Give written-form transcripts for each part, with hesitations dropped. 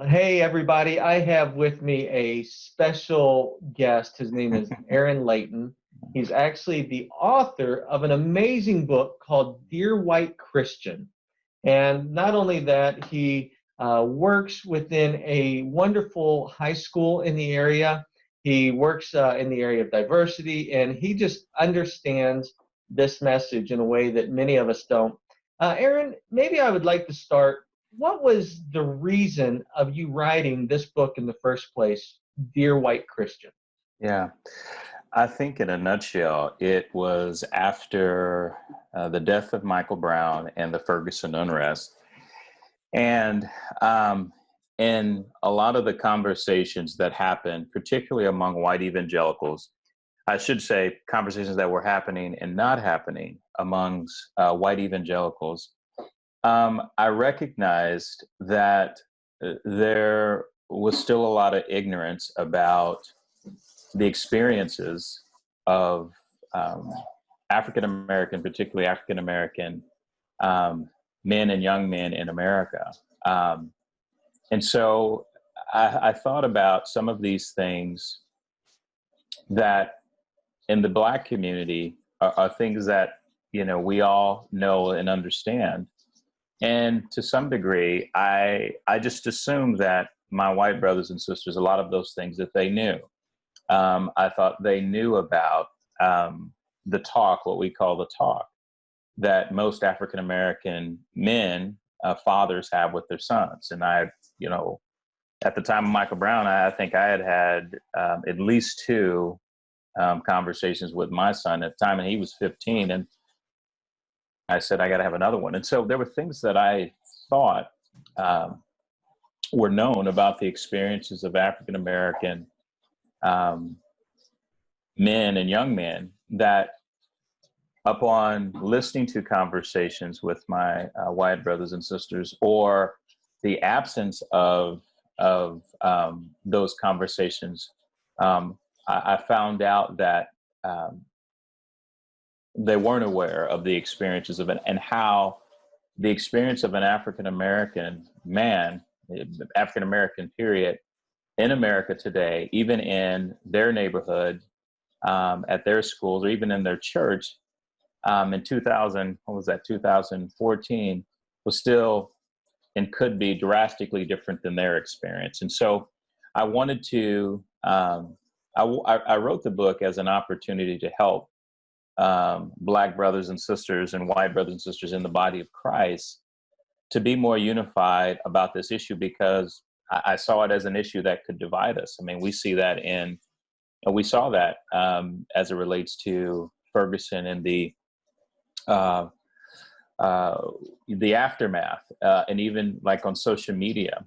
Hey, everybody. I have with me a special guest. His name is Aaron Layton. He's actually the author of an amazing book called Dear White Christian. And not only that, he works within a wonderful high school in the area. He works in the area of diversity, and he just understands this message in a way that many of us don't. Aaron, maybe I would like to start. What was the reason of you writing this book in the first place, Dear White Christian? Yeah, I think in a nutshell, it was after the death of Michael Brown and the Ferguson unrest. And in a lot of the conversations that happened, particularly among white evangelicals, I should say conversations that were happening and not happening amongst white evangelicals, I recognized that there was still a lot of ignorance about the experiences of African American, particularly African American men and young men in America. And so I thought about some of these things that in the Black community are things that, we all know and understand. And to some degree, I just assumed that my white brothers and sisters, a lot of those things that they knew. I thought they knew about the talk, what we call the talk, that most African American men, fathers have with their sons. And at the time of Michael Brown, I think I had at least two conversations with my son at the time, and he was 15. And I said, I got to have another one. And so there were things that I thought were known about the experiences of African American men and young men that upon listening to conversations with my white brothers and sisters, or the absence of those conversations, I found out that they weren't aware of the experiences of it and how the experience of an African American man, African American period, in America today, even in their neighborhood, at their schools, or even in their church, in 2014, was still and could be drastically different than their experience. And so I wanted to, I wrote the book as an opportunity to help Black brothers and sisters and white brothers and sisters in the body of Christ to be more unified about this issue, because I saw it as an issue that could divide us. I mean, we saw that as it relates to Ferguson and the aftermath, and even like on social media,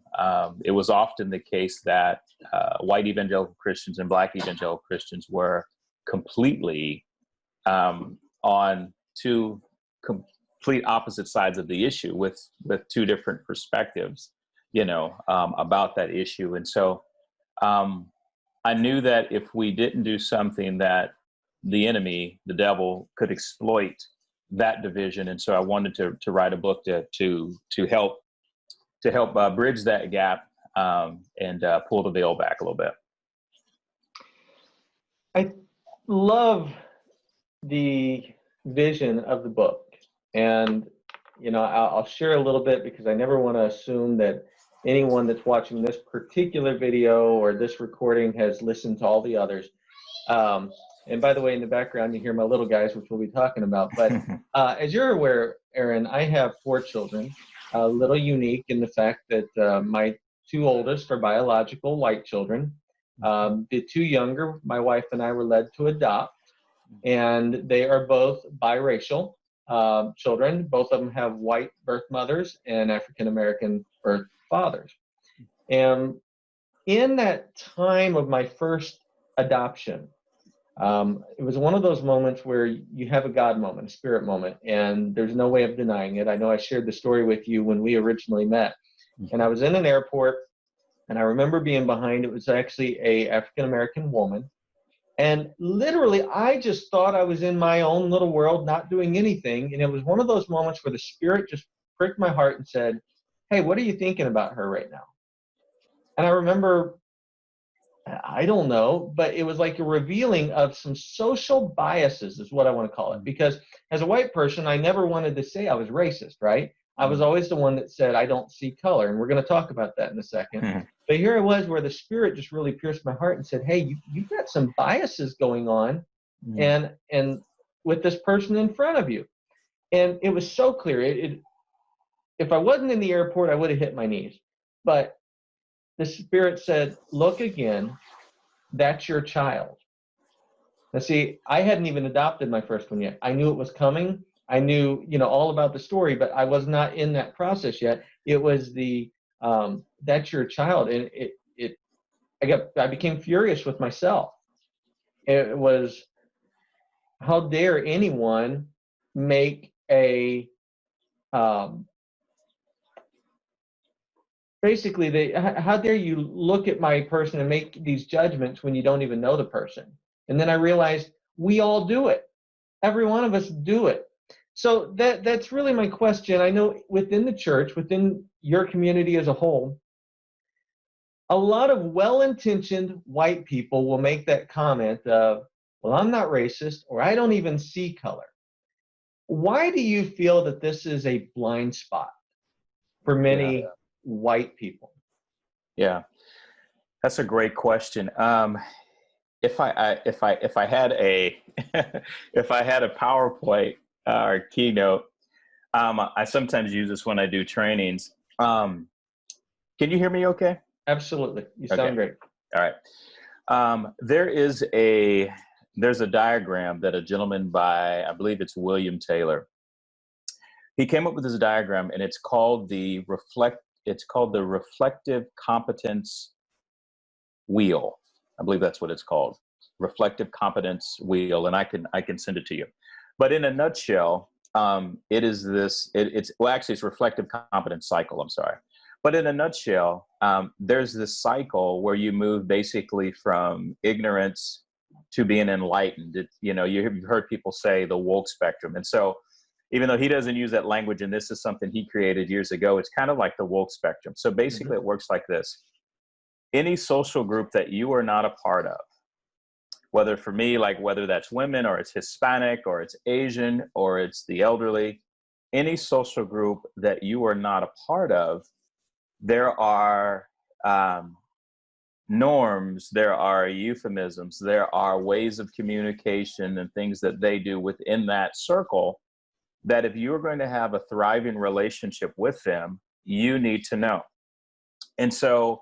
it was often the case that white evangelical Christians and Black evangelical Christians were completely on two complete opposite sides of the issue with two different perspectives, about that issue. And so I knew that if we didn't do something, that the enemy, the devil, could exploit that division. And so I wanted to write a book to help bridge that gap, and pull the veil back a little bit. I love the vision of the book, and I'll share a little bit, because I never want to assume that anyone that's watching this particular video or this recording has listened to all the others. And by the way, in the background, you hear my little guys, which we'll be talking about. But as you're aware, Aaron, I have 4 children, a little unique in the fact that my 2 oldest are biological white children. The 2 younger, my wife and I were led to adopt, and they are both biracial children. Both of them have white birth mothers and African American birth fathers. And in that time of my first adoption, it was one of those moments where you have a God moment, a spirit moment, and there's no way of denying it. I know I shared the story with you when we originally met, and I was in an airport, and I remember being behind, it was actually a African-American woman, and literally I just thought I was in my own little world, not doing anything, and it was one of those moments where the spirit just pricked my heart and said, hey, what are you thinking about her right now? And I remember, I don't know, but it was like a revealing of some social biases is what I want to call it. Because as a white person, I never wanted to say I was racist, right? I was always the one that said, I don't see color. And we're going to talk about that in a second. Mhm. But here I was where the Spirit just really pierced my heart and said, hey, you've got some biases going on Mhm. and with this person in front of you. And it was so clear. If I wasn't in the airport, I would have hit my knees. But the Spirit said, look again, that's your child. Now, see, I hadn't even adopted my first one yet. I knew it was coming. I knew, all about the story, but I was not in that process yet. It was that's your child. And I became furious with myself. It was, how dare anyone make basically, how dare you look at my person and make these judgments when you don't even know the person? And then I realized we all do it. Every one of us do it. So that's really my question. I know within the church, within your community as a whole, a lot of well-intentioned white people will make that comment of, well, I'm not racist, or I don't even see color. Why do you feel that this is a blind spot for Yeah. many white people? Yeah. That's a great question. If I had a if I had a PowerPoint or keynote, I sometimes use this when I do trainings. Can you hear me okay? Absolutely. You Okay. sound great. All right. There's a diagram that a gentleman by, I believe it's William Taylor. He came up with this diagram, and it's called the reflective competence wheel. I believe that's what it's called. Reflective competence wheel. And I can send it to you. But in a nutshell, it's reflective competence cycle. I'm sorry. But in a nutshell, there's this cycle where you move basically from ignorance to being enlightened. You've heard people say the woke spectrum. And so even though he doesn't use that language, and this is something he created years ago, it's kind of like the woke spectrum. So basically it works like this. Any social group that you are not a part of, whether that's women, or it's Hispanic, or it's Asian, or it's the elderly, any social group that you are not a part of, there are norms, there are euphemisms, there are ways of communication and things that they do within that circle that if you're going to have a thriving relationship with them, you need to know. And so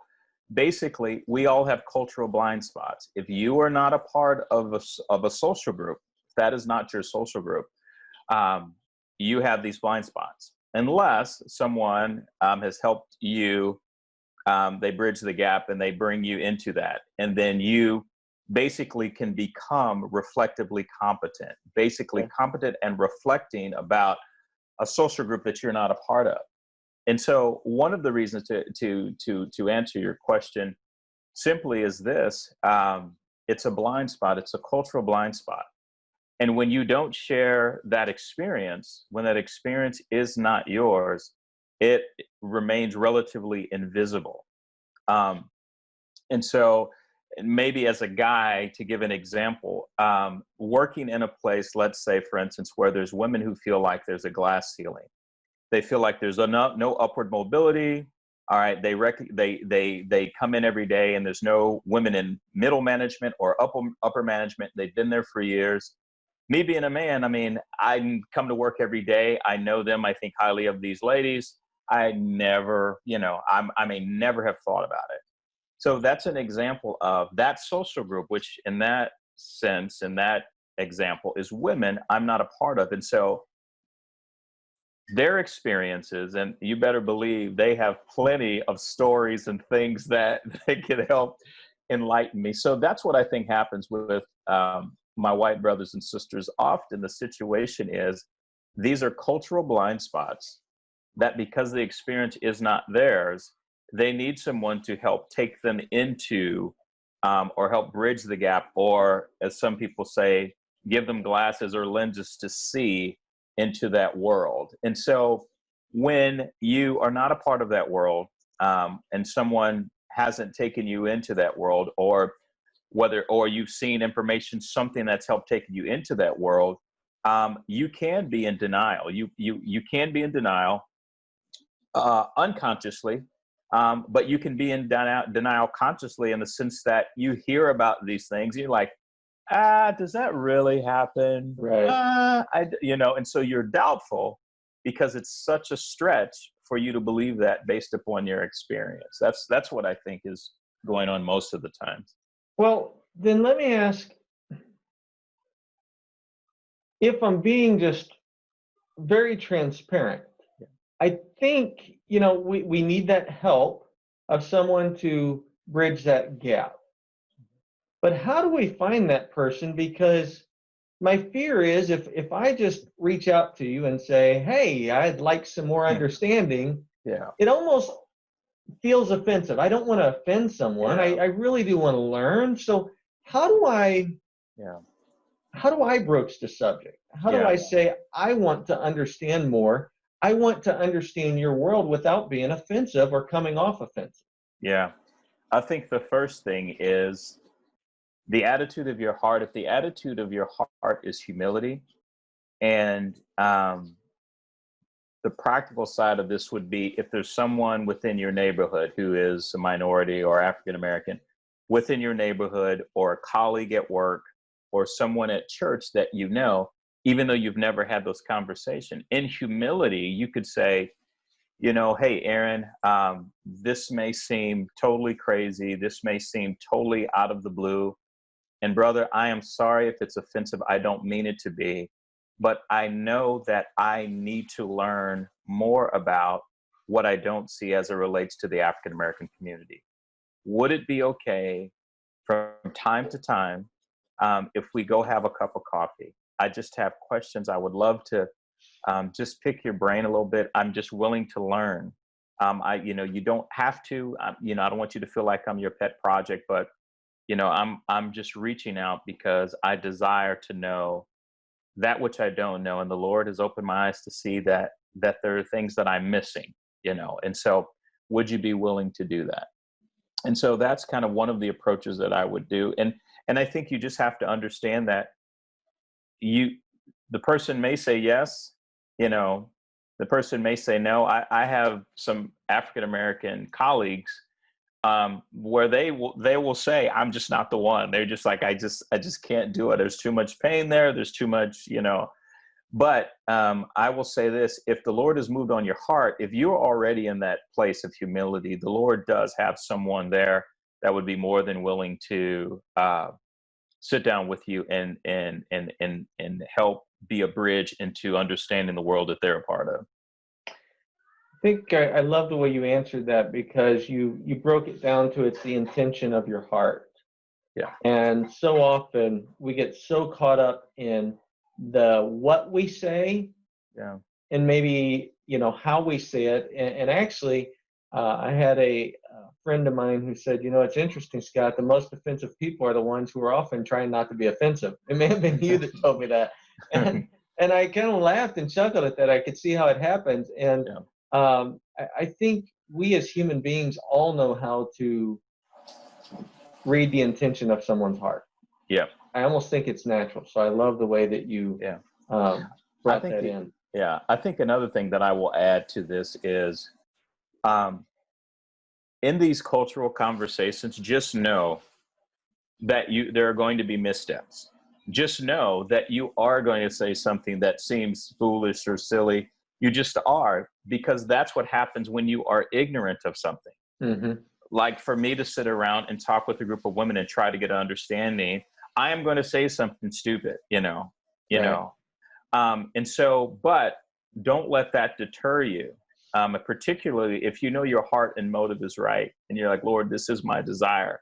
basically, we all have cultural blind spots. If you are not a part of a social group, that is not your social group, you have these blind spots. Unless someone has helped you, they bridge the gap and they bring you into that. And then you basically can become reflectively competent, competent and reflecting about a social group that you're not a part of. And so one of the reasons to answer your question simply is this, it's a blind spot. It's a cultural blind spot. And when you don't share that experience, when that experience is not yours, it remains relatively invisible. And so maybe as a guy, to give an example, working in a place, let's say, for instance, where there's women who feel like there's a glass ceiling. They feel like there's no upward mobility. All right, they come in every day and there's no women in middle management or upper management. They've been there for years. Me being a man, I mean, I come to work every day. I know them. I think highly of these ladies. I never, I may never have thought about it. So that's an example of that social group, which in that sense, in that example, is women I'm not a part of. And so their experiences, and you better believe they have plenty of stories and things that they could help enlighten me. So that's what I think happens with my white brothers and sisters. Often the situation is these are cultural blind spots that, because the experience is not theirs, they need someone to help take them into or help bridge the gap, or as some people say, give them glasses or lenses to see into that world. And so when you are not a part of that world, and someone hasn't taken you into that world, or you've seen information, something that's helped take you into that world, you can be in denial. You can be in denial unconsciously, but you can be in denial consciously, in the sense that you hear about these things, you're like, does that really happen? Right. And so you're doubtful, because it's such a stretch for you to believe that based upon your experience. That's what I think is going on most of the time. Well, then let me ask, if I'm being just very transparent, I think, we need that help of someone to bridge that gap. But how do we find that person? Because my fear is, if I just reach out to you and say, hey, I'd like some more understanding, Yeah. it almost feels offensive. I don't want to offend someone. Yeah. I really do want to learn. So how do I broach the subject? How do I say, I want to understand more? I want to understand your world without being offensive or coming off offensive. Yeah. I think the first thing is the attitude of your heart. If the attitude of your heart is humility, and the practical side of this would be, if there's someone within your neighborhood who is a minority or African American within your neighborhood, or a colleague at work, or someone at church that even though you've never had those conversations, in humility, you could say, hey, Aaron, this may seem totally crazy. This may seem totally out of the blue. And brother, I am sorry if it's offensive. I don't mean it to be. But I know that I need to learn more about what I don't see as it relates to the African American community. Would it be okay from time to time, if we go have a cup of coffee? I just have questions. I would love to just pick your brain a little bit. I'm just willing to learn. You don't have to. I don't want you to feel like I'm your pet project, but I'm just reaching out because I desire to know that which I don't know, and the Lord has opened my eyes to see that there are things that I'm missing. And so, would you be willing to do that? And so that's kind of one of the approaches that I would do. And I think you just have to understand that the person may say yes, the person may say no. I have some African American colleagues where they will say, I'm just not the one. They're just like, I just can't do it. There's too much pain there. There's too much, But I will say this: if the Lord has moved on your heart, if you're already in that place of humility, the Lord does have someone there that would be more than willing to sit down with you and help be a bridge into understanding the world that they're a part of. I think I love the way you answered that, because you broke it down to, it's the intention of your heart. Yeah. And so often we get so caught up in what we say, and maybe how we say it. And actually, I had a friend of mine who said, it's interesting, Scott, the most offensive people are the ones who are often trying not to be offensive. It may have been you that told me that. And I kind of laughed and chuckled at that. I could see how it happens. And I think we as human beings all know how to read the intention of someone's heart. Yeah. I almost think it's natural. So I love the way that you brought that in. Yeah. I think another thing that I will add to this is, in these cultural conversations, just know that there are going to be missteps. Just know that you are going to say something that seems foolish or silly. You just are, because that's what happens when you are ignorant of something. Mm-hmm. Like for me to sit around and talk with a group of women and try to get an understanding, I am going to say something stupid, and so, but don't let that deter you. Particularly if you know your heart and motive is right, and you're like, Lord, this is my desire.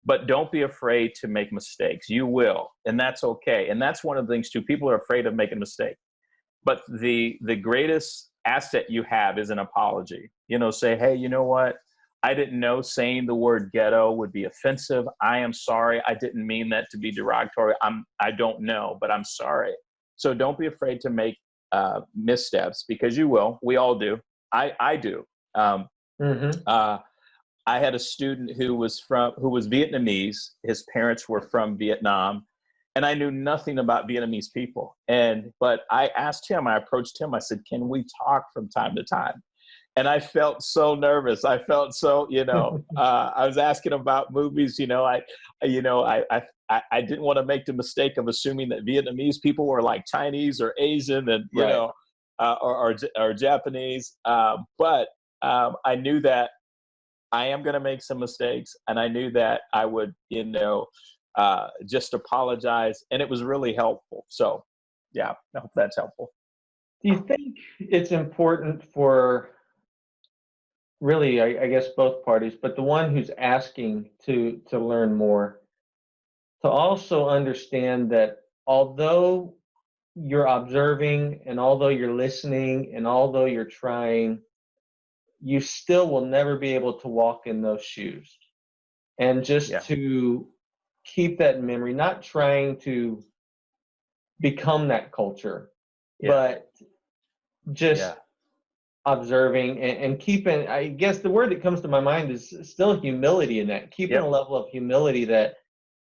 But don't be afraid to make mistakes. You will, and that's okay. And that's one of the things too. People are afraid of making mistakes. But the greatest asset you have is an apology. Say, hey, you know what? I didn't know saying the word ghetto would be offensive. I am sorry. I didn't mean that to be derogatory. I don't know, but I'm sorry. So don't be afraid to make missteps, because you will. We all do. I do. I had a student who was Vietnamese. His parents were from Vietnam, and I knew nothing about Vietnamese people. But I asked him, I approached him, I said, "Can we talk from time to time?" And I felt so nervous. I felt so, I was asking about movies. I didn't want to make the mistake of assuming that Vietnamese people were like Chinese or Asian, and Right. or Japanese. But I knew that I am going to make some mistakes, and I knew that I would, just apologize, and it was really helpful. So, yeah, I hope that's helpful. Do you think it's important for really, I guess both parties, but the one who's asking to learn more, to also understand that although you're observing and although you're listening and although you're trying, you still will never be able to walk in those shoes. And just Yeah, to keep that in memory, not trying to become that culture, yeah, but just yeah, observing and keeping, I guess the word that comes to my mind is still humility in that, keeping a yep, level of humility that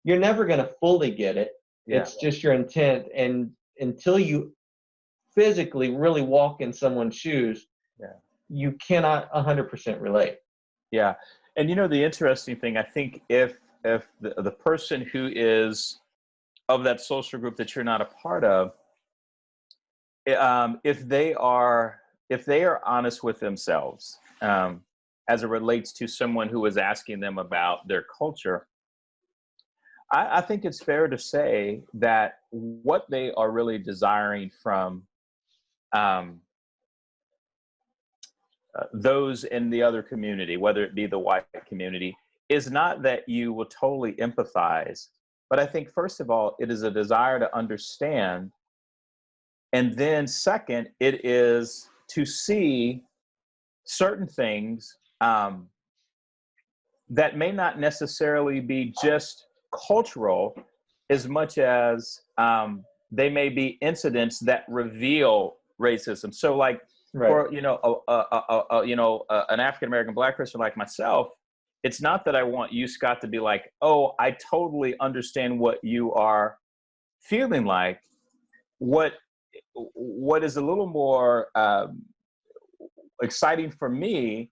you're never going to fully get it. yeah, It's just your intent. And until you physically really walk in someone's shoes, yeah, you cannot 100% relate. yeah. And the interesting thing, I think if the person who is of that social group that you're not a part of, if they are honest with themselves, as it relates to someone who is asking them about their culture, I think it's fair to say that what they are really desiring from um, those in the other community, whether it be the white community, is not that you will totally empathize, but I think first of all, it is a desire to understand. And then second, it is to see certain things that may not necessarily be just cultural as much as they may be incidents that reveal racism. So like Right. for, an African-American Black person like myself, it's not that I want you, Scott, to be like, "Oh, I totally understand what you are feeling like." What is a little more exciting for me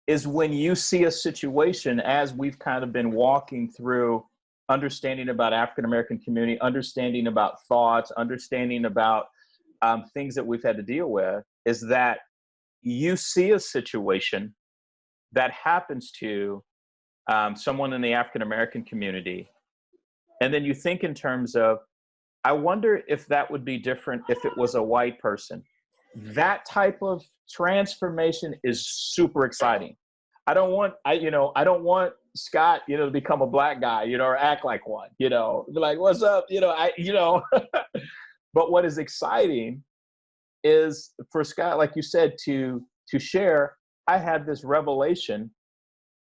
is when you see a situation, as we've kind of been walking through understanding about African American community, understanding about thoughts, understanding about things that we've had to deal with, is that you see a situation that happens to someone in the African American community, and then you think in terms of, I wonder if that would be different if it was a white person. That type of transformation is super exciting. I don't want Scott, to become a black guy, or act like one, be like, "What's up?" But what is exciting is for Scott, like you said, to share, I had this revelation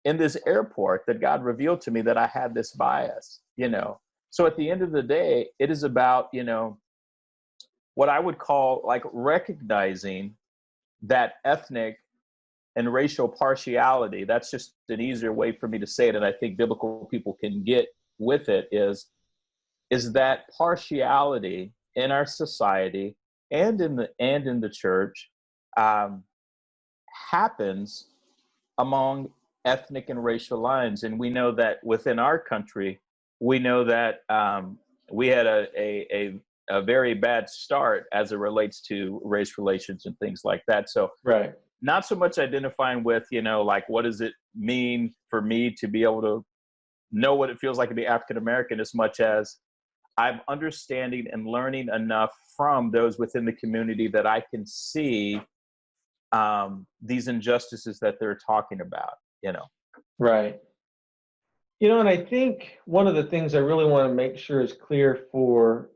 in this airport that God revealed to me that I had this bias. So at the end of the day, it is about, what I would call like recognizing that ethnic and racial partiality. That's just an easier way for me to say it. And I think biblical people can get with it is that partiality in our society and in the church happens among ethnic and racial lines. And we know that within our country, we know that we had a very bad start as it relates to race relations and things like that. So Right. not so much identifying with, like, what does it mean for me to be able to know what it feels like to be African American, as much as I'm understanding and learning enough from those within the community that I can see these injustices that they're talking about. Right. And I think one of the things I really want to make sure is clear for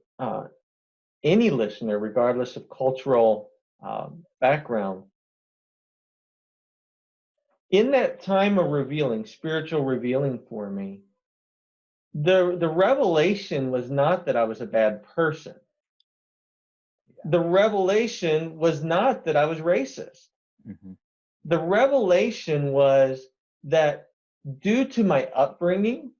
any listener, regardless of cultural background, in that time of revealing, spiritual revealing for me, the revelation was not that I was a bad person. The revelation was not that I was racist. Mm-hmm. The revelation was that due to my upbringing,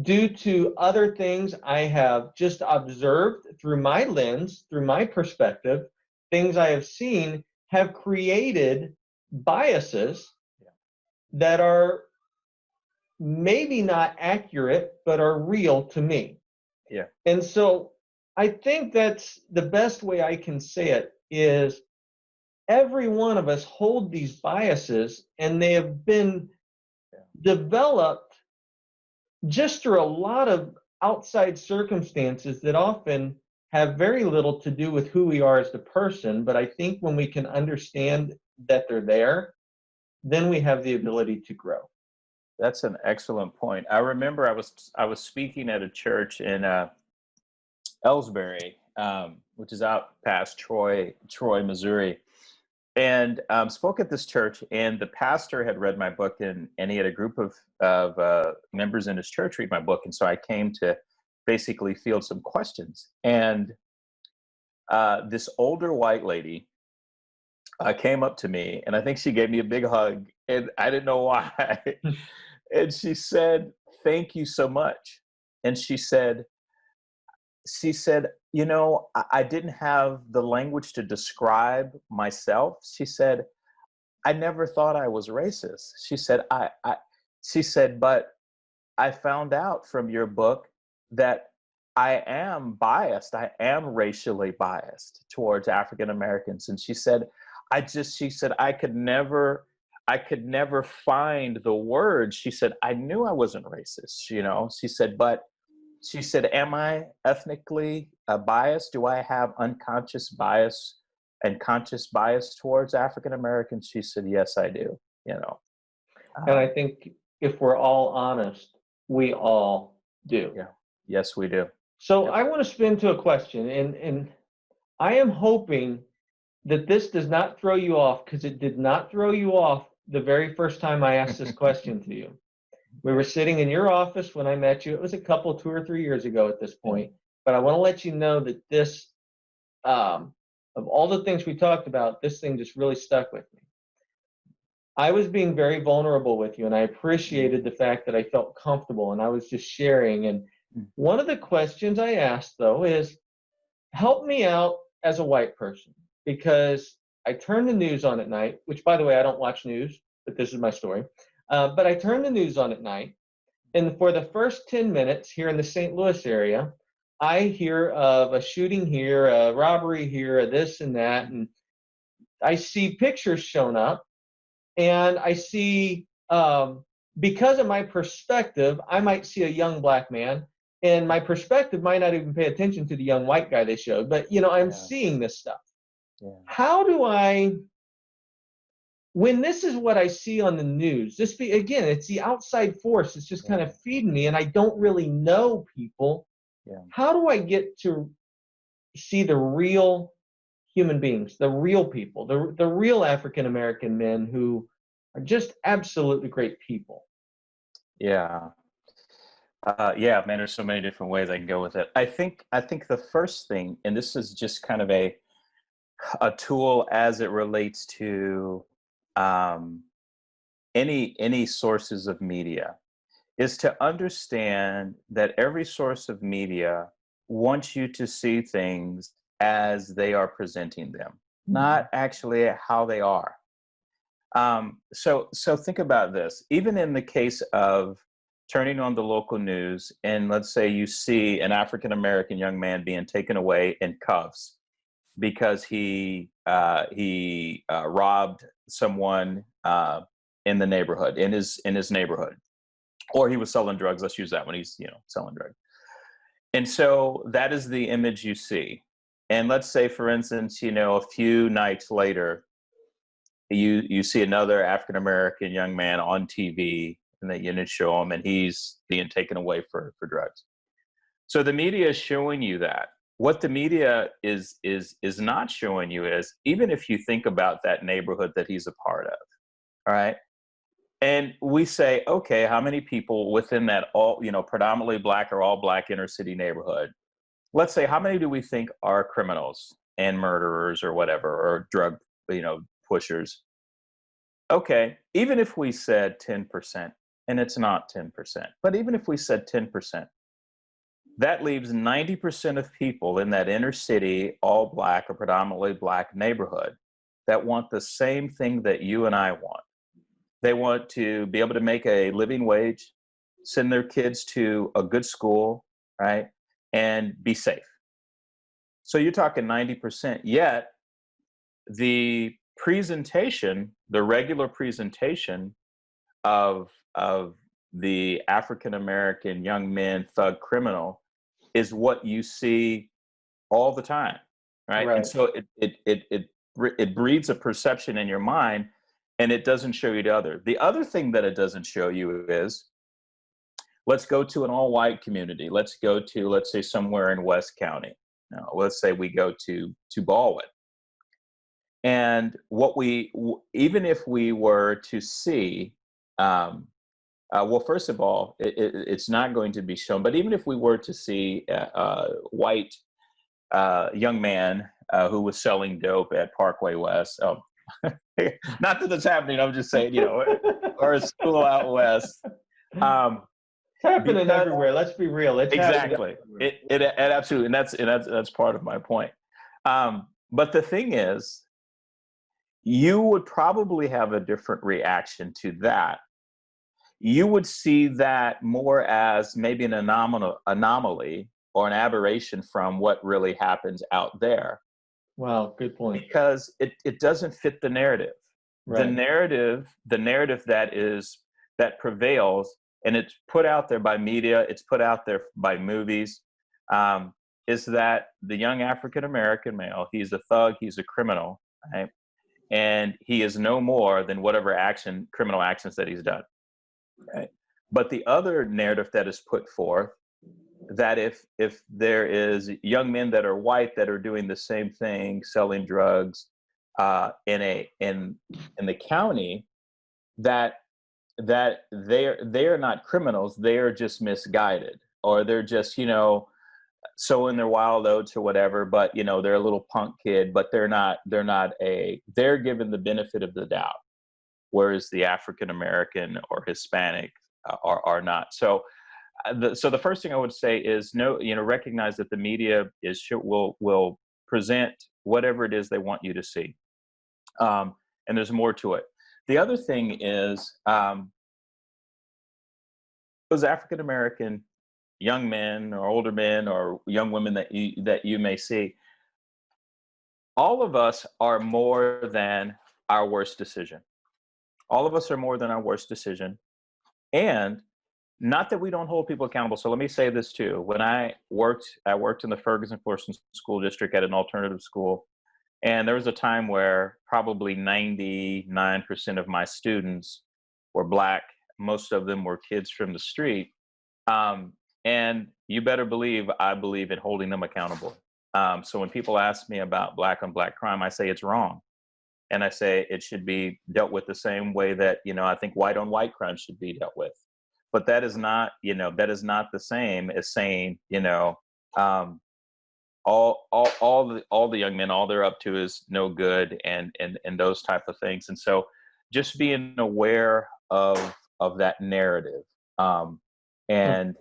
due to other things I have just observed through my lens, through my perspective, things I have seen have created biases that are maybe not accurate, but are real to me. Yeah. And so I think that's the best way I can say it is every one of us hold these biases, and they have been developed just through a lot of outside circumstances that often have very little to do with who we are as the person. But I think when we can understand that they're there, then we have the ability to grow. That's an excellent point. I remember I was speaking at a church in Ellsbury, which is out past Troy, Missouri, and spoke at this church. And the pastor had read my book, and he had a group of members in his church read my book. And so I came to basically field some questions. And this older white lady came up to me, and I think she gave me a big hug, and I didn't know why. And she said, "Thank you so much." And she said, "You know, I didn't have the language to describe myself." She said, "I never thought I was racist." She said, she said, "But I found out from your book that I am biased. I am racially biased towards African Americans." And she said, she said, I could never find the words. She said, "I knew I wasn't racist, you know." She said, "But," she said, "am I ethnically biased? Do I have unconscious bias and conscious bias towards African Americans?" She said, "Yes, I do." You know. And I think if we're all honest, we all do. Yeah. Yes, we do. So Yep. I want to spin to a question, and I am hoping that this does not throw you off, because it did not throw you off the very first time I asked this question to you. We were sitting in your office when I met you. It was a couple, 2 or 3 years ago at this point. But I want to let you know that this, of all the things we talked about, this thing just really stuck with me. I was being very vulnerable with you, and I appreciated the fact that I felt comfortable and I was just sharing. And one of the questions I asked, though, is help me out as a white person, because I turn the news on at night, which, by the way, I don't watch news, but this is my story. But I turn the news on at night, and for the first 10 minutes here in the St. Louis area, I hear of a shooting here, a robbery here, a this and that, and I see pictures shown up, and I see, because of my perspective, I might see a young black man, and my perspective might not even pay attention to the young white guy they showed, but I'm seeing this stuff. Yeah. How do I, when this is what I see on the news, again, it's the outside force, it's just kind of feeding me, and I don't really know people. Yeah. How do I get to see the real human beings, the real people, the real African American men who are just absolutely great people? Yeah. Yeah, man, there's so many different ways I can go with it. I think the first thing, and this is just kind of a tool as it relates to any sources of media, is to understand that every source of media wants you to see things as they are presenting them, not actually how they are. So think about this. Even in the case of turning on the local news, and let's say you see an African American young man being taken away in cuffs because he robbed someone in the neighborhood, in his neighborhood, or he was selling drugs. Let's use that one. He's selling drugs, and so that is the image you see. And let's say, for instance, a few nights later, you see another African American young man on TV, and they show him, and he's being taken away for drugs. So the media is showing you that. What the media is not showing you is, even if you think about that neighborhood that he's a part of, all right? And we say, okay, how many people within that predominantly black or all black inner city neighborhood, let's say, how many do we think are criminals and murderers or whatever, or drug, pushers? Okay, even if we said 10%, and it's not 10%. But even if we said 10%, that leaves 90% of people in that inner city, all Black or predominantly Black neighborhood that want the same thing that you and I want. They want to be able to make a living wage, send their kids to a good school, right? And be safe. So you're talking 90%, yet the presentation, the regular presentation of the African American young man thug criminal is what you see all the time, right? And Right. so it breeds a perception in your mind, and it doesn't show you the other. The other thing that it doesn't show you is, let's go to an all-white community. Let's go to, let's say, somewhere in West County. Now, let's say we go to Baldwin. And even if we were to see, well, first of all, it's not going to be shown, but even if we were to see a white young man who was selling dope at Parkway West, not that it's happening, I'm just saying, or a school out west. It's happening everywhere. Let's be real. It's exactly. It absolutely, and that's part of my point. But the thing is, you would probably have a different reaction to that. You would see that more as maybe an anomaly or an aberration from what really happens out there. Wow, good point. Because it doesn't fit the narrative. Right. The narrative that prevails, and it's put out there by media, it's put out there by movies, is that the young African American male, he's a thug, he's a criminal, right? And he is no more than whatever criminal actions that he's done. Right? But the other narrative that is put forth, that if there is young men that are white that are doing the same thing, selling drugs in the county, that they are not criminals, they are just misguided, or they're just sowing their wild oats or whatever, but they're a little punk kid, but they're given the benefit of the doubt, whereas the African American or Hispanic are not. So the first thing I would say is recognize that the media will present whatever it is they want you to see, and there's more to it. The other thing is those African American young men or older men or young women that you may see, all of us are more than our worst decision. All of us are more than our worst decision. And not that we don't hold people accountable. So let me say this too. When I worked in the Ferguson-Florissant School District at an alternative school. And there was a time where probably 99% of my students were Black. Most of them were kids from the street. And you better believe I believe in holding them accountable. So when people ask me about Black on Black crime, I say it's wrong. And I say it should be dealt with the same way that, I think white on white crime should be dealt with. But that is not the same as saying, all the young men, all they're up to is no good and those type of things. And so just being aware of that narrative, and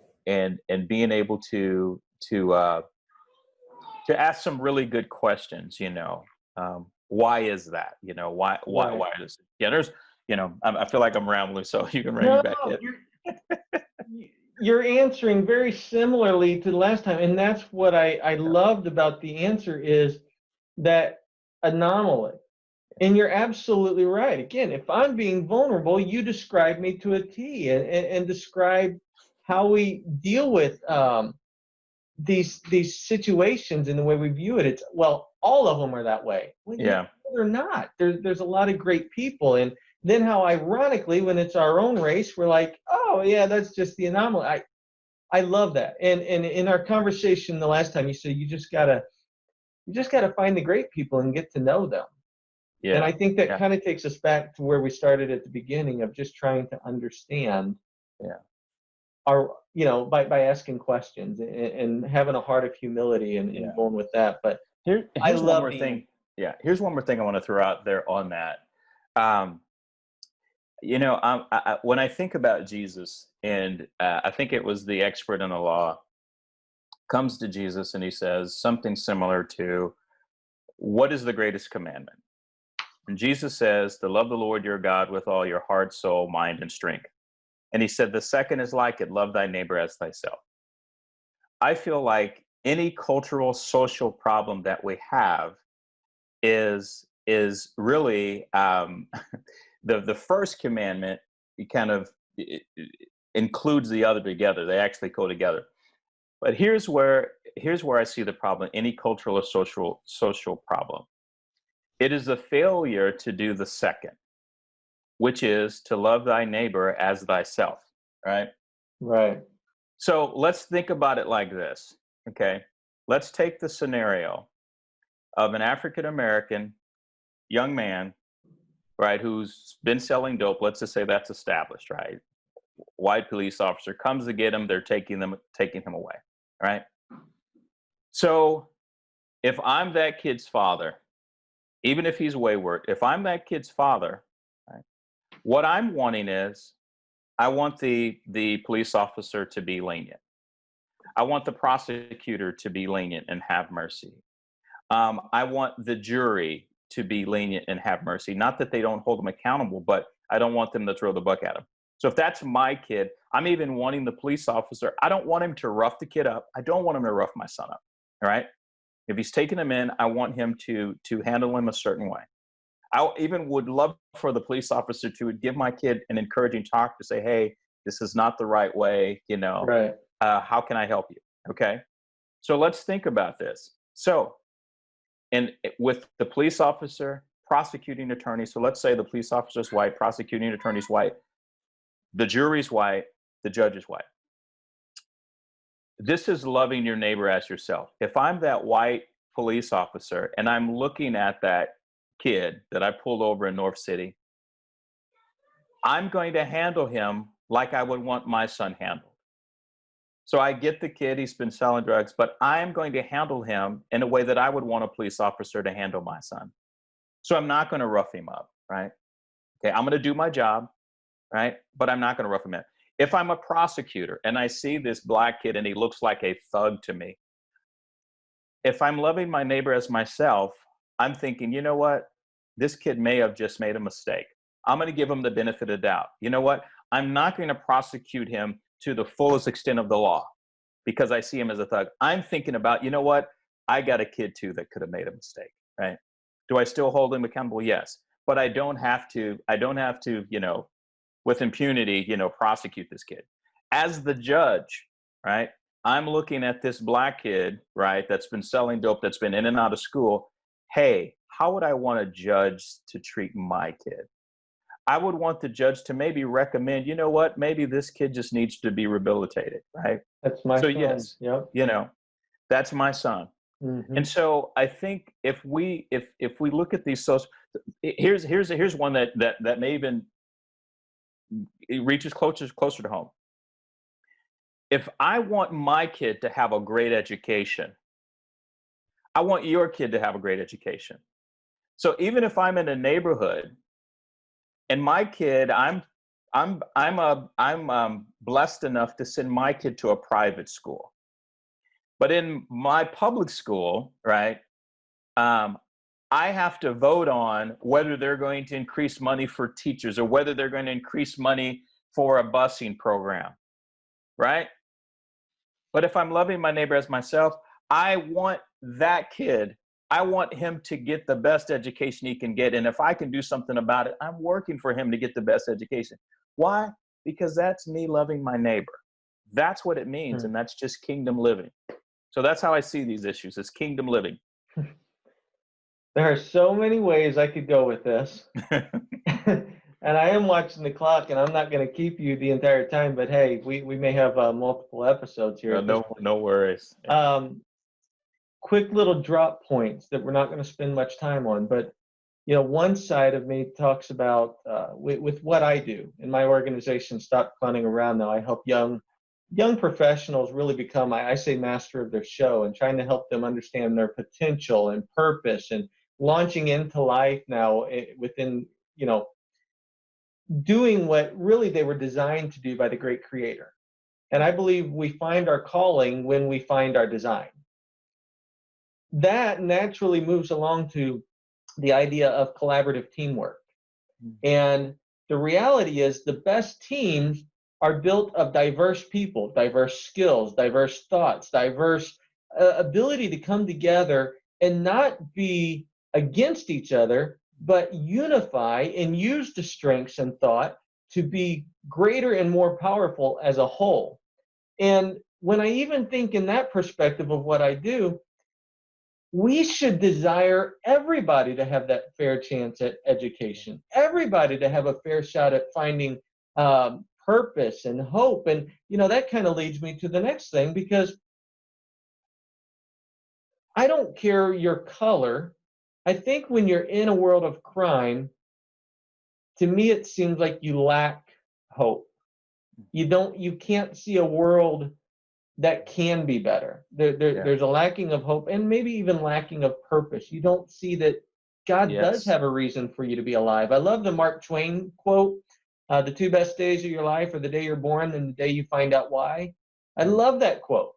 being able to ask some really good questions, why is that? Why does it? Yeah, there's, I feel like I'm rambling, so you can rein me back in. You're answering very similarly to the last time, and that's what I loved about the answer is that anomaly. And you're absolutely right. Again, if I'm being vulnerable, you describe me to a T, and describe how we deal with these situations and the way we view it. It's, well, all of them are that way. Well, yeah, they're not. There's a lot of great people, and then how ironically, when it's our own race, we're like, oh yeah, that's just the anomaly. I love that. And in our conversation the last time, you said you just gotta find the great people and get to know them. Yeah. And I think that kind of takes us back to where we started at the beginning of just trying to understand. Yeah. Our, by asking questions and having a heart of humility and going with that. But here's one more thing. Yeah. Here's one more thing I want to throw out there on that. When I think about Jesus, and I think it was the expert in the law comes to Jesus and he says something similar to, "What is the greatest commandment?" And Jesus says, "To love the Lord your God with all your heart, soul, mind, and strength." And he said, "The second is like it, love thy neighbor as thyself." I feel like any cultural, social problem that we have is really the first commandment. It kind of it includes the other together. They actually go together. But here's where I see the problem. Any cultural or social problem. It is a failure to do the second, which is to love thy neighbor as thyself. Right. Right. So let's think about it like this. Okay. Let's take the scenario of an African American young man, right, who's been selling dope. Let's just say that's established, right? White police officer comes to get him. They're taking him away. Right. So if I'm that kid's father, even if he's wayward, if I'm that kid's father, right, what I'm wanting is I want the police officer to be lenient. I want the prosecutor to be lenient and have mercy. I want the jury to be lenient and have mercy. Not that they don't hold them accountable, but I don't want them to throw the book at them. So if that's my kid, I'm even wanting the police officer. I don't want him to rough the kid up. I don't want him to rough my son up. All right. If he's taking him in, I want him to handle him a certain way. I even would love for the police officer to give my kid an encouraging talk to say, "Hey, this is not the right way. Right. How can I help you?" Okay. So let's think about this. So, and with the police officer, prosecuting attorney. So let's say the police officer's white, prosecuting attorney's white, the jury's white, the judge is white. This is loving your neighbor as yourself. If I'm that white police officer and I'm looking at that kid that I pulled over in North City, I'm going to handle him like I would want my son handled. So I get the kid, he's been selling drugs, but I'm going to handle him in a way that I would want a police officer to handle my son. So I'm not going to rough him up, right? Okay, I'm going to do my job, right? But I'm not going to rough him up. If I'm a prosecutor and I see this black kid and he looks like a thug to me, if I'm loving my neighbor as myself, I'm thinking, you know what? This kid may have just made a mistake. I'm going to give him the benefit of the doubt. You know what? I'm not going to prosecute him to the fullest extent of the law because I see him as a thug. I'm thinking about, you know what? I got a kid too that could have made a mistake, right? Do I still hold him accountable? Yes. But I don't have to, with impunity, prosecute this kid. As the judge, right? I'm looking at this black kid, right, that's been selling dope, that's been in and out of school. Hey, how would I want a judge to treat my kid? I would want the judge to maybe recommend, you know what, maybe this kid just needs to be rehabilitated, right? That's my So son. yes, Yep. That's my son. Mm-hmm. And so I think if we look at these social, here's one that may even it reaches closer to home. If I want my kid to have a great education, I want your kid to have a great education. So even if I'm in a neighborhood and my kid, I'm blessed enough to send my kid to a private school, but in my public school, right, I have to vote on whether they're going to increase money for teachers or whether they're going to increase money for a busing program, right? But if I'm loving my neighbor as myself, I want that kid, I want him to get the best education he can get. And if I can do something about it, I'm working for him to get the best education. Why? Because that's me loving my neighbor. That's what it means. And that's just kingdom living. So that's how I see these issues. It's kingdom living. There are so many ways I could go with this. And I am watching the clock, and I'm not going to keep you the entire time. But hey, we may have multiple episodes here. No worries. Quick little drop points that we're not going to spend much time on. But one side of me talks about with what I do in my organization, Stop Clowning Around. Now I help young professionals really become, I say, master of their show, and trying to help them understand their potential and purpose and launching into life now within doing what really they were designed to do by the great creator. And I believe we find our calling when we find our design. That naturally moves along to the idea of collaborative teamwork. And the reality is the best teams are built of diverse people, diverse skills, diverse thoughts, diverse ability to come together and not be against each other, but unify and use the strengths and thought to be greater and more powerful as a whole. And when I even think in that perspective of what I do, we should desire everybody to have that fair chance at education, everybody to have a fair shot at finding purpose and hope. And, that kind of leads me to the next thing, because I don't care your color. I think when you're in a world of crime, to me, it seems like you lack hope. You can't see a world that can be better. There's a lacking of hope and maybe even lacking of purpose. You don't see that God does have a reason for you to be alive. I love the Mark Twain quote, the two best days of your life are the day you're born and the day you find out why. I love that quote,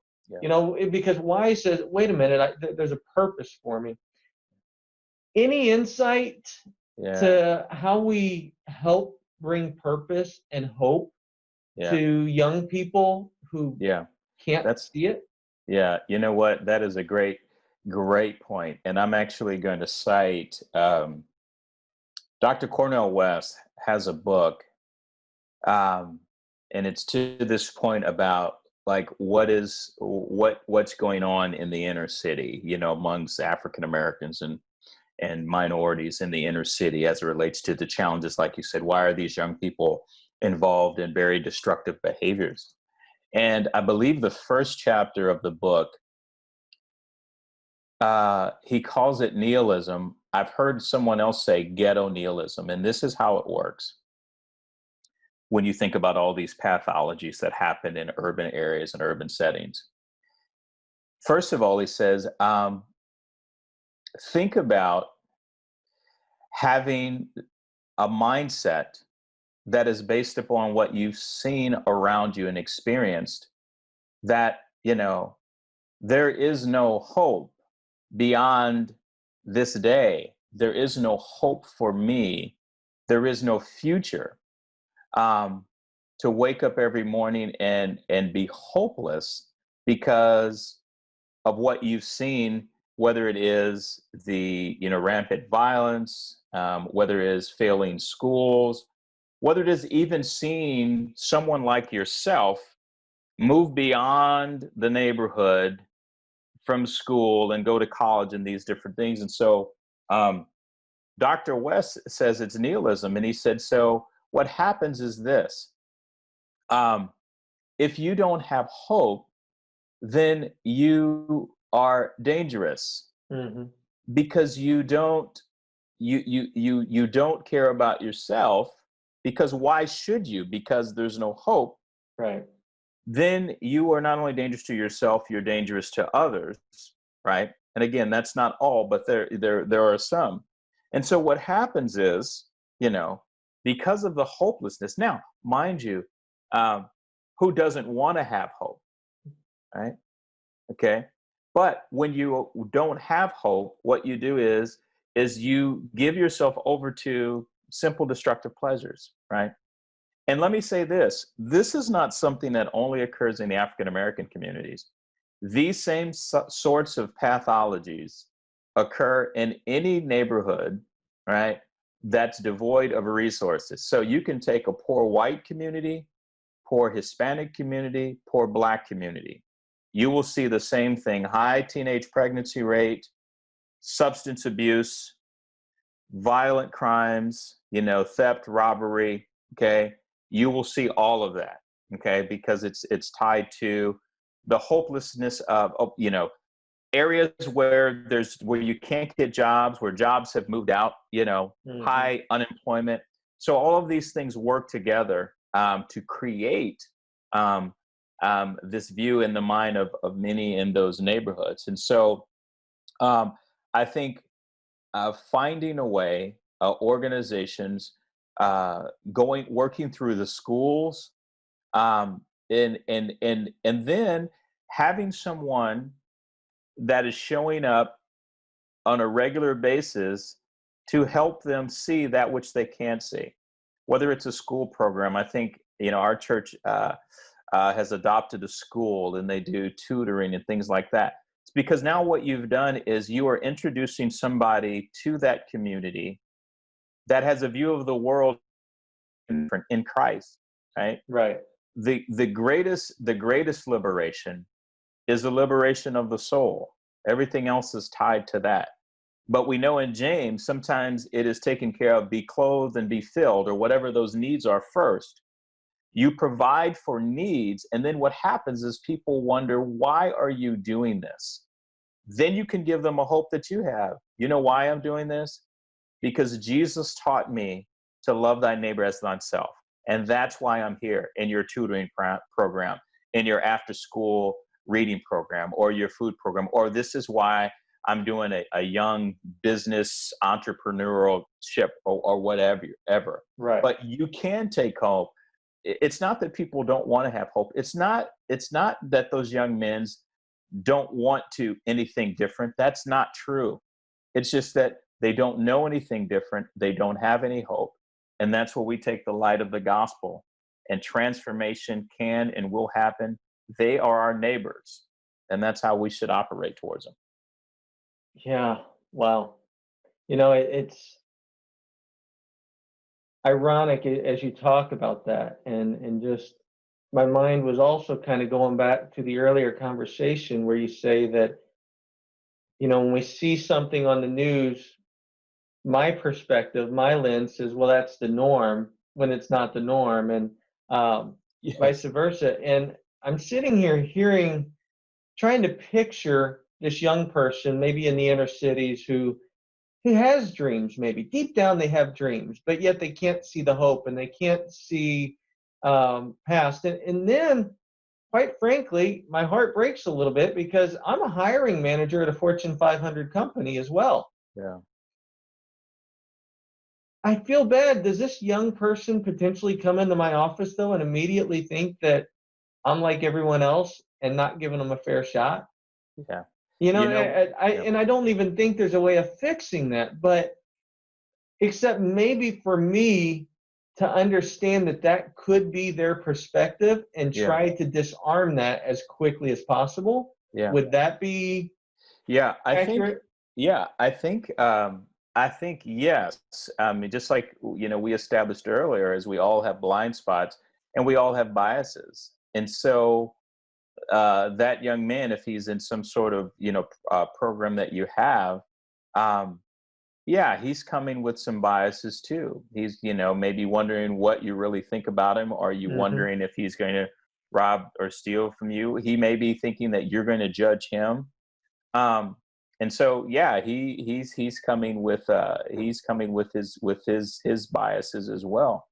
because why says, wait a minute, there's a purpose for me. Any insight to how we help bring purpose and hope to young people who can't see it? Yeah, you know what? That is a great point. And I'm actually going to cite Dr. Cornel West has a book, and it's to this point about like what's going on in the inner city, amongst African Americans and minorities in the inner city as it relates to the challenges, like you said. Why are these young people involved in very destructive behaviors? And I believe the first chapter of the book, he calls it nihilism. I've heard someone else say ghetto nihilism, and this is how it works. When you think about all these pathologies that happen in urban areas and urban settings. First of all, he says, think about having a mindset that is based upon what you've seen around you and experienced, that, there is no hope beyond this day. There is no hope for me. There is no future. To wake up every morning and be hopeless because of what you've seen, whether it is the rampant violence, whether it is failing schools, whether it is even seeing someone like yourself move beyond the neighborhood from school and go to college and these different things. And so Dr. West says it's nihilism. And he said, so what happens is this. If you don't have hope, then you are dangerous, because you don't care about yourself, because why should you? Because there's no hope. Right. Then you are not only dangerous to yourself, you're dangerous to others, right? And again, that's not all, but there are some. And so what happens is, because of the hopelessness. Now, mind you, who doesn't want to have hope, right? Okay. But when you don't have hope, what you do is you give yourself over to simple destructive pleasures, right? And let me say this is not something that only occurs in the African American communities. These same sorts of pathologies occur in any neighborhood, right, that's devoid of resources. So you can take a poor white community, poor Hispanic community, poor Black community. You will see the same thing: high teenage pregnancy rate, substance abuse, violent crimes, theft, robbery, okay? You will see all of that, okay? Because it's tied to the hopelessness of areas where you can't get jobs, where jobs have moved out, high unemployment. So all of these things work together to create this view in the mind of many in those neighborhoods. And so I think finding a way, organizations, working through the schools, and then having someone that is showing up on a regular basis to help them see that which they can't see. Whether it's a school program, I think, our church has adopted a school, and they do tutoring and things like that. It's because now what you've done is you are introducing somebody to that community that has a view of the world in Christ, right? Right. The greatest liberation is the liberation of the soul. Everything else is tied to that. But we know in James, sometimes it is taken care of, be clothed and be filled, or whatever those needs are first. You provide for needs, and then what happens is people wonder, why are you doing this? Then you can give them a hope that you have. You know why I'm doing this? Because Jesus taught me to love thy neighbor as thyself. And that's why I'm here in your tutoring program, in your after-school reading program, or your food program, or this is why I'm doing a young business entrepreneurship or whatever. Right. But you can take hope. It's not that people don't want to have hope. It's not that those young men don't want to anything different. That's not true. It's just that they don't know anything different. They don't have any hope. And that's where we take the light of the gospel, and transformation can and will happen. They are our neighbors, and that's how we should operate towards them. Yeah. Wow. It's ironic as you talk about that, and just my mind was also kind of going back to the earlier conversation where you say that, when we see something on the news, my perspective, my lens says, well, that's the norm, when it's not the norm, and vice Yes. versa. And I'm sitting here trying to picture this young person, maybe in the inner cities, who has dreams. Maybe deep down they have dreams, but yet they can't see the hope, and they can't see past. And then, quite frankly, my heart breaks a little bit, because I'm a hiring manager at a Fortune 500 company as well. Yeah. I feel bad. Does this young person potentially come into my office, though, and immediately think that I'm like everyone else and not giving them a fair shot? Yeah. Yeah. And I don't even think there's a way of fixing that, but except maybe for me to understand that that could be their perspective, and Yeah. try to disarm that as quickly as possible. Yeah. Would that be Yeah. accurate? I think yes. Just like, we established earlier, is we all have blind spots and we all have biases. And so that young man, if he's in some sort of, program that you have, yeah, he's coming with some biases too. He's, maybe wondering what you really think about him. Are you Hmm. wondering if he's going to rob or steal from you? He may be thinking that you're going to judge him. And so, yeah, he's coming with his biases as well.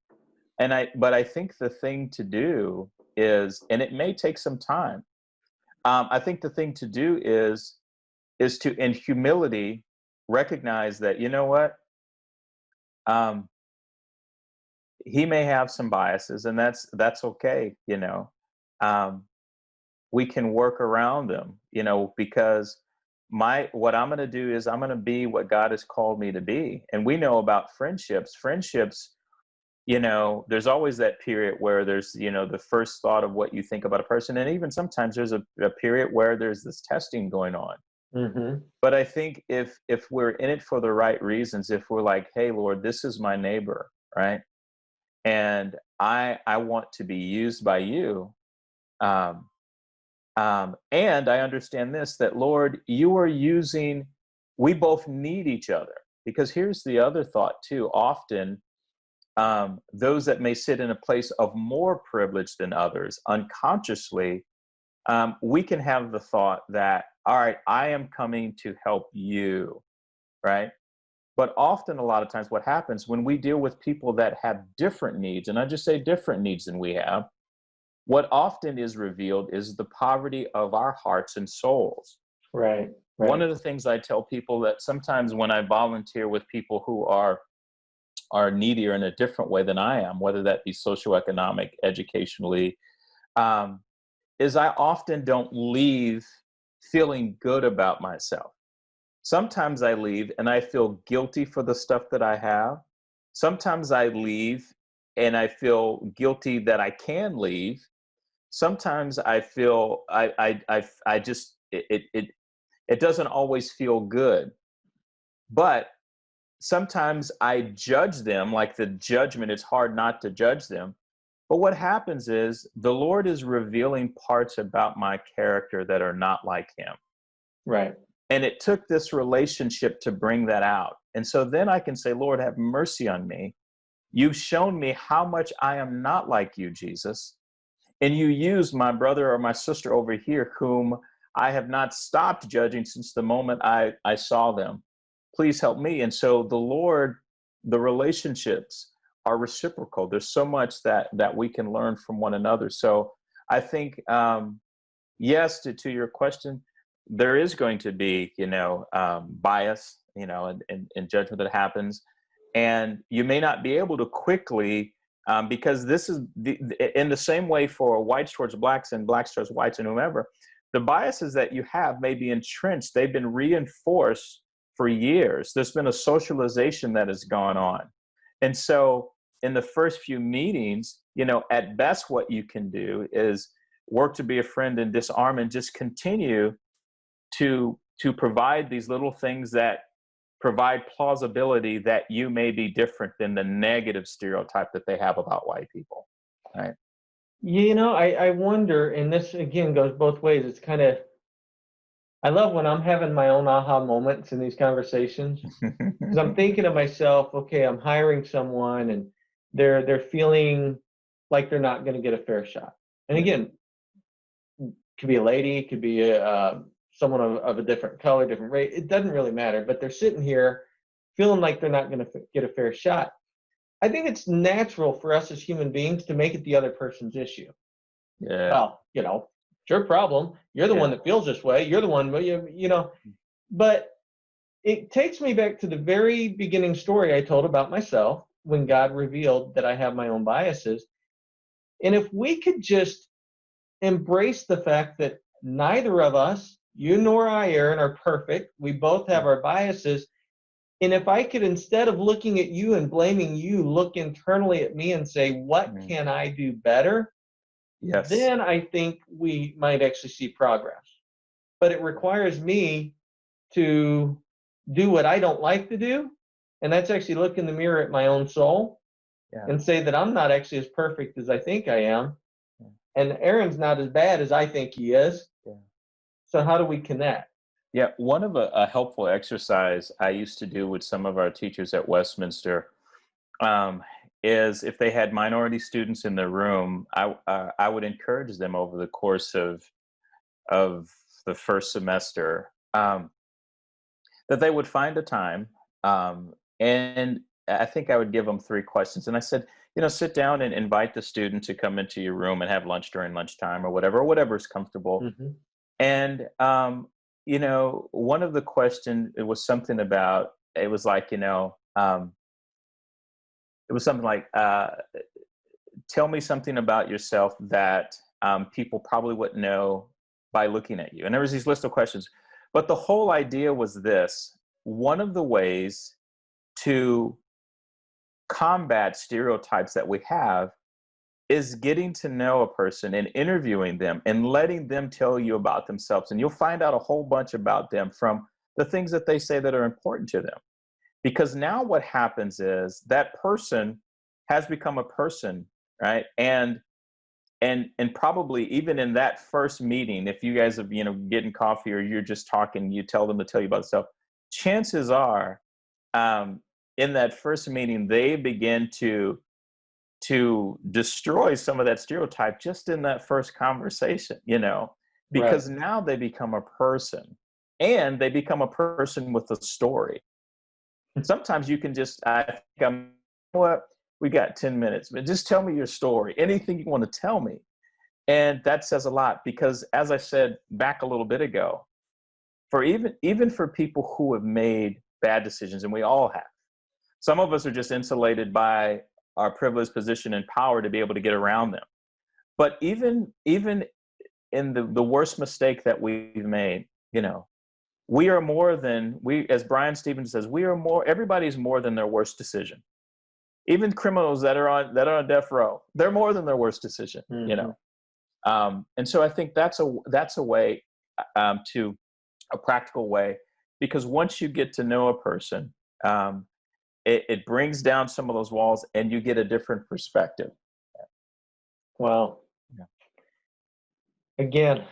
But I think the thing to do is, and it may take some time. I think the thing to do is to, in humility, recognize that, you know what, um, he may have some biases, and that's okay. Um, we can work around them, because what I'm going to do is I'm going to be what God has called me to be. And we know about friendships, there's always that period where there's, the first thought of what you think about a person. And even sometimes there's a period where there's this testing going on. Hmm. But I think if we're in it for the right reasons, if we're like, hey, Lord, this is my neighbor, right? And I want to be used by you. Um, and I understand this, that Lord, we both need each other. Because here's the other thought too. Often, those that may sit in a place of more privilege than others, unconsciously, we can have the thought that, all right, I am coming to help you, right? But often, a lot of times, what happens when we deal with people that have different needs, and I just say different needs than we have, what often is revealed is the poverty of our hearts and souls. Right. One Right. of the things I tell people, that sometimes when I volunteer with people who are are needier in a different way than I am, whether that be socioeconomic, educationally, is I often don't leave feeling good about myself. Sometimes I leave and I feel guilty for the stuff that I have. Sometimes I leave and I feel guilty that I can leave. Sometimes I feel I just it doesn't always feel good. But sometimes I judge them, like the judgment, it's hard not to judge them. But what happens is the Lord is revealing parts about my character that are not like him. Right. And it took this relationship to bring that out. And so then I can say, Lord, have mercy on me. You've shown me how much I am not like you, Jesus. And you use my brother or my sister over here, whom I have not stopped judging since the moment I saw them. Please help me. And so the Lord, the relationships are reciprocal. There's so much that we can learn from one another. So I think, yes, to your question, there is going to be, bias, and judgment that happens. And you may not be able to quickly, because this is in the same way for whites towards blacks and blacks towards whites and whomever, the biases that you have may be entrenched. They've been reinforced for years. There's been a socialization that has gone on. And so in the first few meetings, at best what you can do is work to be a friend and disarm and just continue to provide these little things that provide plausibility that you may be different than the negative stereotype that they have about white people, right? I wonder, and this again goes both ways. It's kind of, I love when I'm having my own aha moments in these conversations, because I'm thinking to myself, okay, I'm hiring someone and they're feeling like they're not going to get a fair shot. And again, could be a lady, could be someone of a different color, different race. It doesn't really matter, but they're sitting here feeling like they're not going to get a fair shot. I think it's natural for us as human beings to make it the other person's issue. Yeah. Well, it's your problem. You're the one that feels this way. You're the one, but it takes me back to the very beginning story I told about myself when God revealed that I have my own biases. And if we could just embrace the fact that neither of us, you nor I, Aaron, are perfect. We both have our biases. And if I could, instead of looking at you and blaming you, look internally at me and say, what can I do better? Yes. Then I think we might actually see progress. But it requires me to do what I don't like to do. And that's actually look in the mirror at my own soul and say that I'm not actually as perfect as I think I am. And Aaron's not as bad as I think he is. Yeah. So how do we connect? Yeah, one of a helpful exercise I used to do with some of our teachers at Westminster is if they had minority students in the room, I would encourage them over the course of the first semester that they would find a time, and I think I would give them 3 questions. And I said, sit down and invite the student to come into your room and have lunch during lunchtime or whatever is comfortable. Mm-hmm. And one of the questions, it was something about, it was like, it was something like, tell me something about yourself that people probably wouldn't know by looking at you. And there was these list of questions. But the whole idea was this: one of the ways to combat stereotypes that we have is getting to know a person and interviewing them and letting them tell you about themselves. And you'll find out a whole bunch about them from the things that they say that are important to them. Because now what happens is that person has become a person, right? And probably even in that first meeting, if you guys have, getting coffee or you're just talking, you tell them to tell you about stuff, chances are in that first meeting, they begin to destroy some of that stereotype just in that first conversation, because right. Now they become a person, and they become a person with a story. Sometimes you can just, we got 10 minutes, but just tell me your story, anything you want to tell me. And that says a lot, because as I said back a little bit ago, for even for people who have made bad decisions, and we all have, Some of us are just insulated by our privileged position and power to be able to get around them. But even in the worst mistake that we've made, you know, we are more than we, as Brian Stevens says, we are more, everybody's more than their worst decision. Even criminals that are on death row, they're more than their worst decision, you know? And so I think that's a way, to a practical way, because once you get to know a person, it brings down some of those walls and you get a different perspective. Well, Yeah. Again,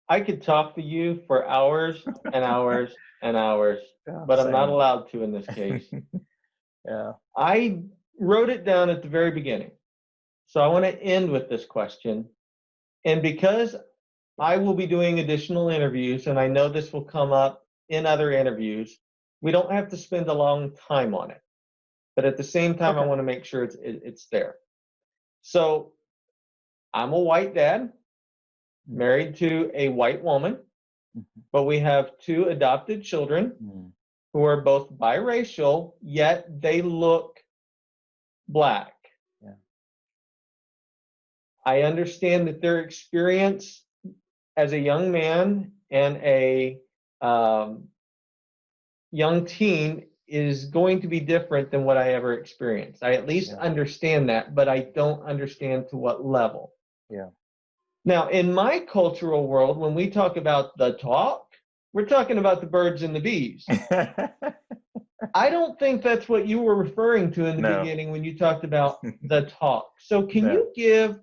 I could talk to you for hours and hours and hours, Yeah, but I'm not same. allowed to in this case. Yeah. I wrote it down at the very beginning. So I want to end with this question. And because I will be doing additional interviews, and I know this will come up in other interviews, we don't have to spend a long time on it. But at the same time, I Okay. want to make sure it's there. So I'm a white dad, married to a white woman, but we have 2 adopted children who are both biracial, yet they look black. Yeah. I understand that their experience as a young man and a young teen is going to be different than what I ever experienced. I at least understand that, but I don't understand to what level. Yeah. Now, in my cultural world, when we talk about the talk, we're talking about the birds and the bees. I don't think that's what you were referring to in the beginning when you talked about the talk. So can you give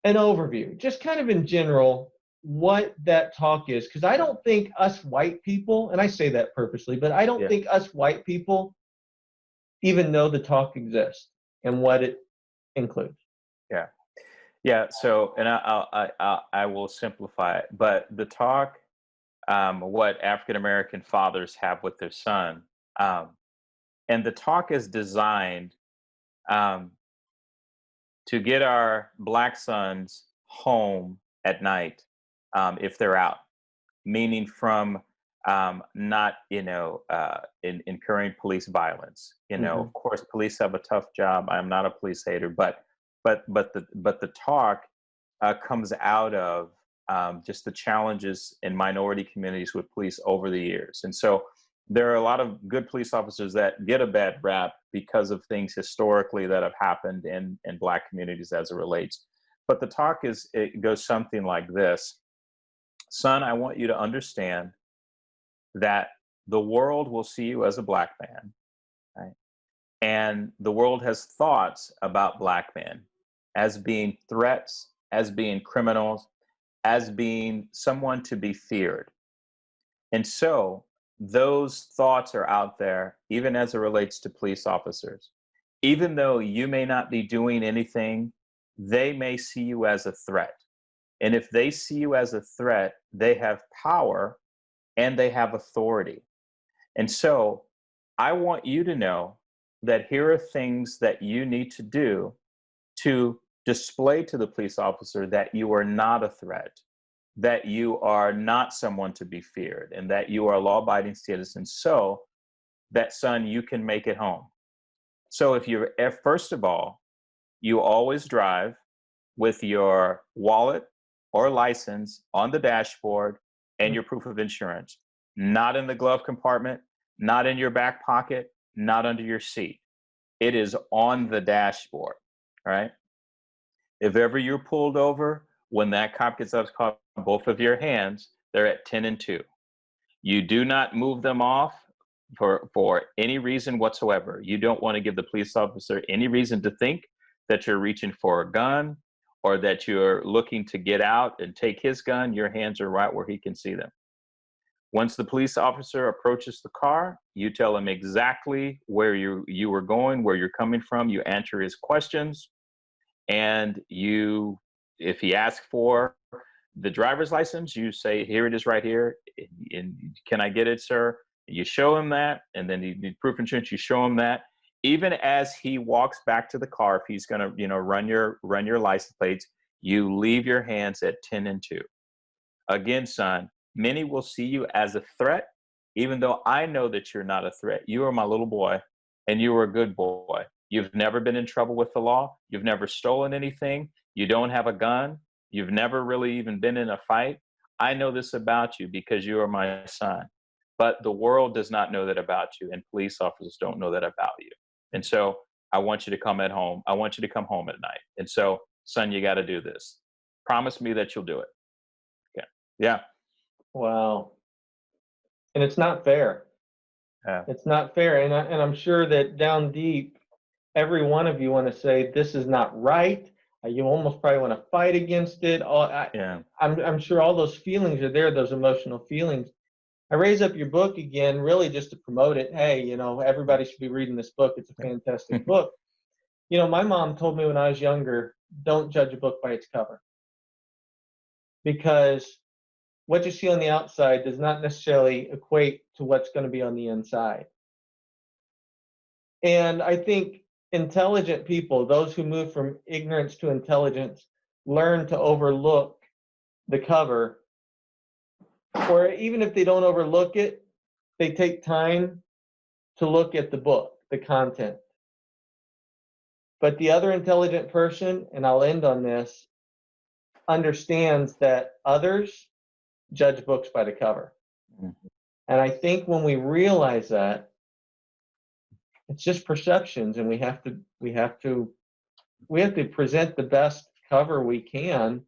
an overview, just kind of in general, what that talk is? Because I don't think us white people, and I say that purposely, but I don't think us white people even know the talk exists and what it includes. Yeah. Yeah. So, and I will simplify it, but the talk, what African American fathers have with their son, and the talk is designed to get our black sons home at night, if they're out, meaning from not, incurring police violence. Of course, police have a tough job. I'm not a police hater, but the talk comes out of just the challenges in minority communities with police over the years. And so there are a lot of good police officers that get a bad rap because of things historically that have happened in black communities as it relates. But the talk it goes something like this. Son, I want you to understand that the world will see you as a black man, right? And the world has thoughts about black men as being threats, as being criminals, as being someone to be feared. And so those thoughts are out there, even as it relates to police officers. Even though you may not be doing anything, they may see you as a threat. And if they see you as a threat, they have power and they have authority. And so I want you to know that here are things that you need to do to display to the police officer that you are not a threat, that you are not someone to be feared, and that you are a law-abiding citizen, so that, son, you can make it home. So first of all, you always drive with your wallet or license on the dashboard and your proof of insurance, not in the glove compartment, not in your back pocket, not under your seat. It is on the dashboard, all right? If ever you're pulled over, when that cop gets up to call both of your hands, they're at 10 and 2. You do not move them off for any reason whatsoever. You don't want to give the police officer any reason to think that you're reaching for a gun or that you're looking to get out and take his gun. Your hands are right where he can see them. Once the police officer approaches the car, you tell him exactly where you were going, where you're coming from. You answer his questions, and if he asks for the driver's license, you say, "Here it is, right here. And can I get it, sir?" You show him that, and then you need proof of insurance. You show him that. Even as he walks back to the car, if he's going to run your license plates, you leave your hands at 10 and 2. Again, son, many will see you as a threat, even though I know that you're not a threat. You are my little boy, and you were a good boy. You've never been in trouble with the law. You've never stolen anything. You don't have a gun. You've never really even been in a fight. I know this about you because you are my son. But the world does not know that about you, and police officers don't know that about you. And so I want you to come at home. I want you to come home at night. And so, son, you got to do this. Promise me that you'll do it. Okay. Yeah. Wow. And it's not fair. Yeah. It's not fair. And I'm sure that down deep, every one of you want to say, this is not right. You almost probably want to fight against it. Yeah. I'm sure all those feelings are there, those emotional feelings. I raise up your book again, really just to promote it. Hey, you know, everybody should be reading this book. It's a fantastic book. You know, my mom told me when I was younger, don't judge a book by its cover. Because what you see on the outside does not necessarily equate to what's going to be on the inside. And I think intelligent people, those who move from ignorance to intelligence, learn to overlook the cover, or even if they don't overlook it, they take time to look at the book, the content. But the other intelligent person, and I'll end on this, understands that others judge books by the cover. Mm-hmm. And I think when we realize that, it's just perceptions, and we have to present the best cover we can,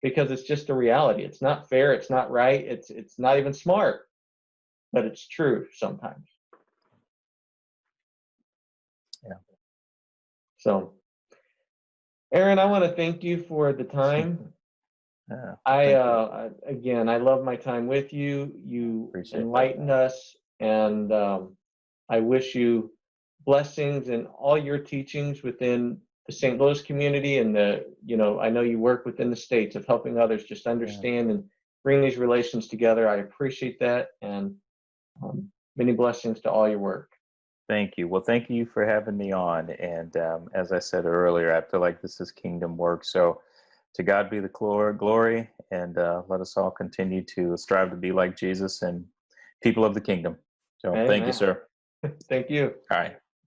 because it's just a reality. It's not fair, it's not right, it's not even smart, but it's true sometimes. Yeah. So, Aaron, I want to thank you for the time. Yeah, Again, I love my time with you. You appreciate enlightened us, and I wish you blessings in all your teachings within the St. Louis community, and I know you work within the states of helping others just understand and bring these relations together. I appreciate that, and many blessings to all your work. Thank you. Well, thank you for having me on. And as I said earlier, I feel like this is kingdom work. So to God be the glory, and let us all continue to strive to be like Jesus and people of the kingdom. So Amen. Thank you, sir. Thank you. All right.